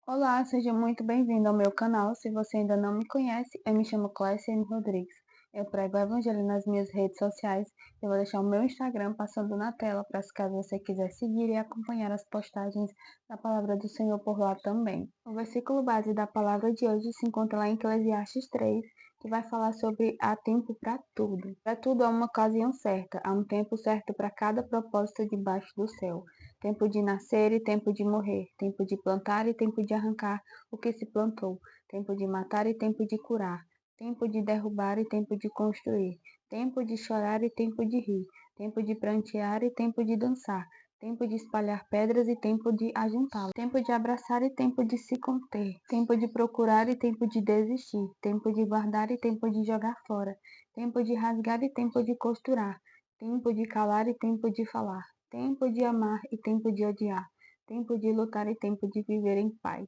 Olá, seja muito bem-vindo ao meu canal. Se você ainda não me conhece, eu me chamo Clécia M. Rodrigues. Eu prego o evangelho nas minhas redes sociais. Eu vou deixar o meu Instagram passando na tela para caso você quiser seguir e acompanhar as postagens da palavra do Senhor por lá também. O versículo base da palavra de hoje se encontra lá em Eclesiastes 3, que vai falar sobre há tempo para tudo. Para tudo há uma ocasião certa, há um tempo certo para cada propósito debaixo do céu. Tempo de nascer e tempo de morrer, tempo de plantar e tempo de arrancar o que se plantou, tempo de matar e tempo de curar, tempo de derrubar e tempo de construir, tempo de chorar e tempo de rir, tempo de prantear e tempo de dançar, tempo de espalhar pedras e tempo de ajuntá-las, tempo de abraçar e tempo de se conter, tempo de procurar e tempo de desistir, tempo de guardar e tempo de jogar fora, tempo de rasgar e tempo de costurar, tempo de calar e tempo de falar, tempo de amar e tempo de odiar, tempo de lutar e tempo de viver em paz.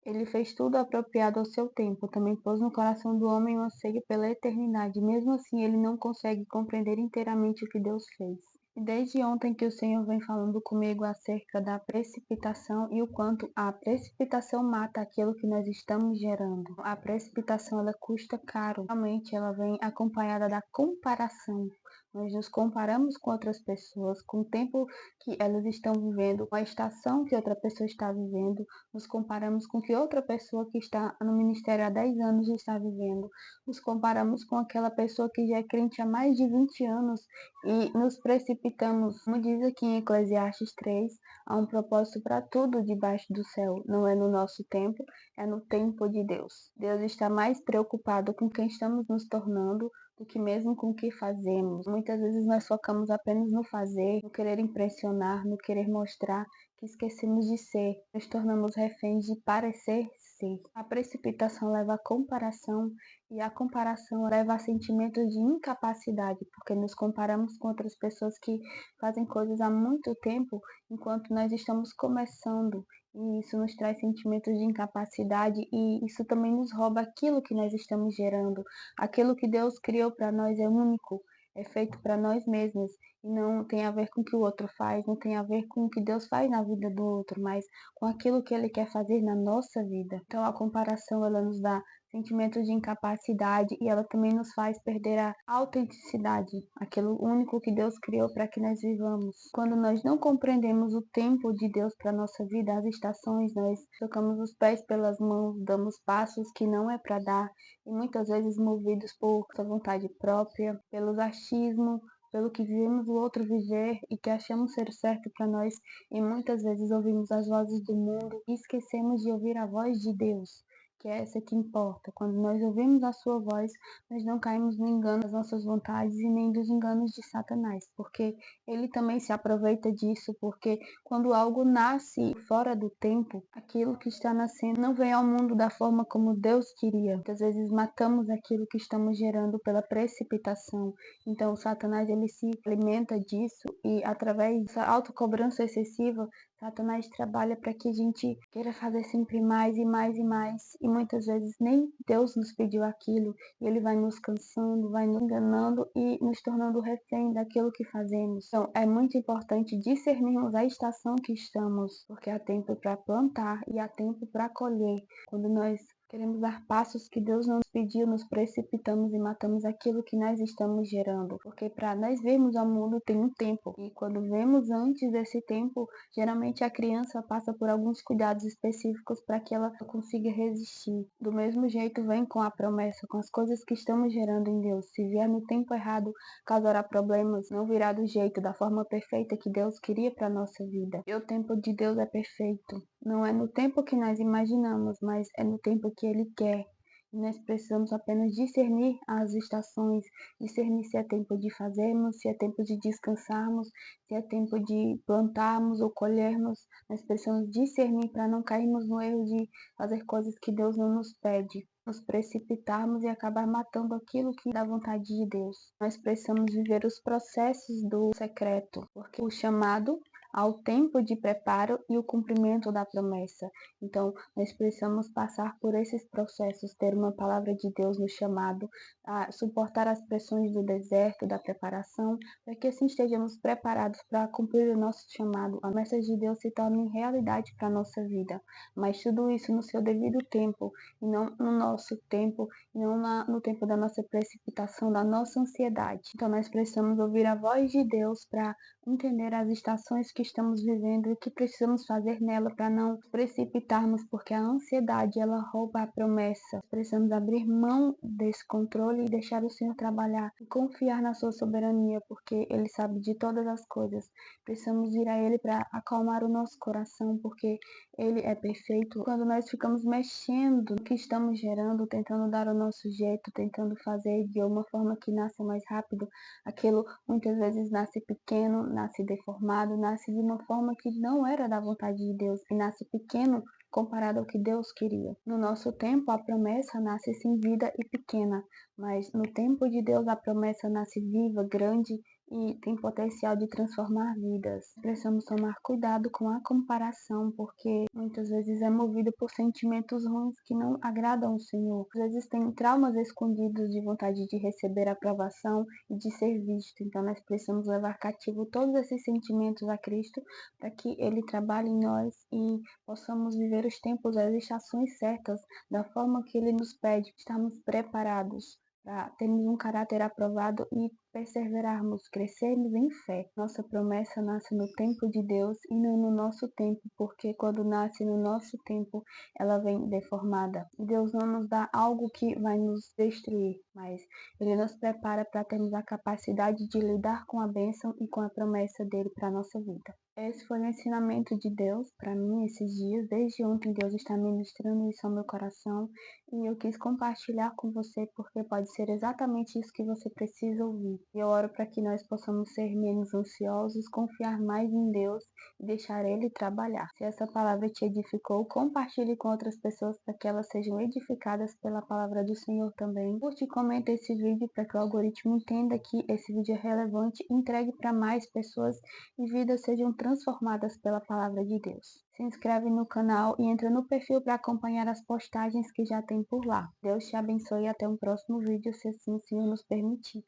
Ele fez tudo apropriado ao seu tempo, também pôs no coração do homem um anseio pela eternidade. Mesmo assim, ele não consegue compreender inteiramente o que Deus fez. E desde ontem que o Senhor vem falando comigo acerca da precipitação e o quanto a precipitação mata aquilo que nós estamos gerando. A precipitação, ela custa caro. Realmente, ela vem acompanhada da comparação. Nós nos comparamos com outras pessoas, com o tempo que elas estão vivendo, com a estação que outra pessoa está vivendo, nos comparamos com o que outra pessoa que está no ministério há 10 anos está vivendo, nos comparamos com aquela pessoa que já é crente há mais de 20 anos e nos precipitamos. Como diz aqui em Eclesiastes 3, há um propósito para tudo debaixo do céu. Não é no nosso tempo, é no tempo de Deus. Deus está mais preocupado com quem estamos nos tornando do que mesmo com o que fazemos. Muitas vezes nós focamos apenas no fazer, no querer impressionar, no querer mostrar, que esquecemos de ser. Nos tornamos reféns de parecer ser. A precipitação leva à comparação e a comparação leva a sentimentos de incapacidade, porque nos comparamos com outras pessoas que fazem coisas há muito tempo, enquanto nós estamos começando. E isso nos traz sentimentos de incapacidade e isso também nos rouba aquilo que nós estamos gerando. Aquilo que Deus criou para nós é único, é feito para nós mesmos e não tem a ver com o que o outro faz, não tem a ver com o que Deus faz na vida do outro, mas com aquilo que Ele quer fazer na nossa vida. Então a comparação ela nos dá sentimentos de incapacidade e ela também nos faz perder a autenticidade, aquilo único que Deus criou para que nós vivamos. Quando nós não compreendemos o tempo de Deus para nossa vida, as estações, nós tocamos os pés pelas mãos, damos passos que não é para dar e muitas vezes movidos por sua vontade própria, pelo achismo, pelo que vivemos o outro viver e que achamos ser certo para nós, e muitas vezes ouvimos as vozes do mundo e esquecemos de ouvir a voz de Deus, que é essa que importa. Quando nós ouvimos a sua voz, nós não caímos no engano das nossas vontades e nem dos enganos de Satanás, porque ele também se aproveita disso, porque quando algo nasce fora do tempo, aquilo que está nascendo não vem ao mundo da forma como Deus queria. Muitas vezes matamos aquilo que estamos gerando pela precipitação. Então, Satanás ele se alimenta disso e através dessa autocobrança excessiva, Satanás trabalha para que a gente queira fazer sempre mais e mais e mais. E muitas vezes nem Deus nos pediu aquilo. E ele vai nos cansando, vai nos enganando e nos tornando refém daquilo que fazemos. Então, é muito importante discernirmos a estação que estamos, porque há tempo para plantar e há tempo para colher. Quando nós queremos dar passos que Deus não nos pediu, nos precipitamos e matamos aquilo que nós estamos gerando. Porque para nós vermos ao mundo tem um tempo. E quando vemos antes desse tempo, geralmente a criança passa por alguns cuidados específicos para que ela consiga resistir. Do mesmo jeito vem com a promessa, com as coisas que estamos gerando em Deus. Se vier no tempo errado, causará problemas, não virá do jeito, da forma perfeita que Deus queria para a nossa vida. E o tempo de Deus é perfeito. Não é no tempo que nós imaginamos, mas é no tempo que Ele quer. E nós precisamos apenas discernir as estações, discernir se é tempo de fazermos, se é tempo de descansarmos, se é tempo de plantarmos ou colhermos. Nós precisamos discernir para não cairmos no erro de fazer coisas que Deus não nos pede, nos precipitarmos e acabar matando aquilo que dá vontade de Deus. Nós precisamos viver os processos do secreto, porque o chamado ao tempo de preparo e o cumprimento da promessa. Então, nós precisamos passar por esses processos, ter uma palavra de Deus no chamado, a suportar as pressões do deserto, da preparação, para que assim estejamos preparados para cumprir o nosso chamado, a promessa de Deus se torne realidade para a nossa vida. Mas tudo isso no seu devido tempo, e não no nosso tempo, e não no tempo da nossa precipitação, da nossa ansiedade. Então, nós precisamos ouvir a voz de Deus para entender as estações que estamos vivendo e o que precisamos fazer nela para não precipitarmos, porque a ansiedade ela rouba a promessa. Precisamos abrir mão desse controle e deixar o Senhor trabalhar e confiar na sua soberania, porque Ele sabe de todas as coisas. Precisamos ir a Ele para acalmar o nosso coração, porque Ele é perfeito. Quando nós ficamos mexendo no que estamos gerando, tentando dar o nosso jeito, tentando fazer de uma forma que nasça mais rápido, aquilo muitas vezes nasce pequeno, nasce deformado, nasce de uma forma que não era da vontade de Deus e nasce pequeno comparado ao que Deus queria. No nosso tempo, a promessa nasce sem vida e pequena, mas no tempo de Deus, a promessa nasce viva, grande e tem potencial de transformar vidas. Precisamos tomar cuidado com a comparação, porque muitas vezes é movido por sentimentos ruins que não agradam o Senhor. Às vezes tem traumas escondidos de vontade de receber aprovação e de ser visto. Então nós precisamos levar cativo todos esses sentimentos a Cristo para que Ele trabalhe em nós e possamos viver os tempos, as estações certas, da forma que Ele nos pede, estarmos preparados para termos um caráter aprovado e perseverarmos, crescermos em fé. Nossa promessa nasce no tempo de Deus e não no nosso tempo, porque quando nasce no nosso tempo, ela vem deformada. Deus não nos dá algo que vai nos destruir, mas Ele nos prepara para termos a capacidade de lidar com a bênção e com a promessa dele para a nossa vida. Esse foi o ensinamento de Deus para mim esses dias. Desde ontem Deus está ministrando isso ao meu coração e eu quis compartilhar com você porque pode ser exatamente isso que você precisa ouvir. E eu oro para que nós possamos ser menos ansiosos, confiar mais em Deus e deixar Ele trabalhar. Se essa palavra te edificou, compartilhe com outras pessoas para que elas sejam edificadas pela palavra do Senhor também. Curte e comenta esse vídeo para que o algoritmo entenda que esse vídeo é relevante, entregue para mais pessoas e vidas sejam transformadas pela palavra de Deus. Se inscreve no canal e entra no perfil para acompanhar as postagens que já tem por lá. Deus te abençoe e até um próximo vídeo, se assim o Senhor nos permitir.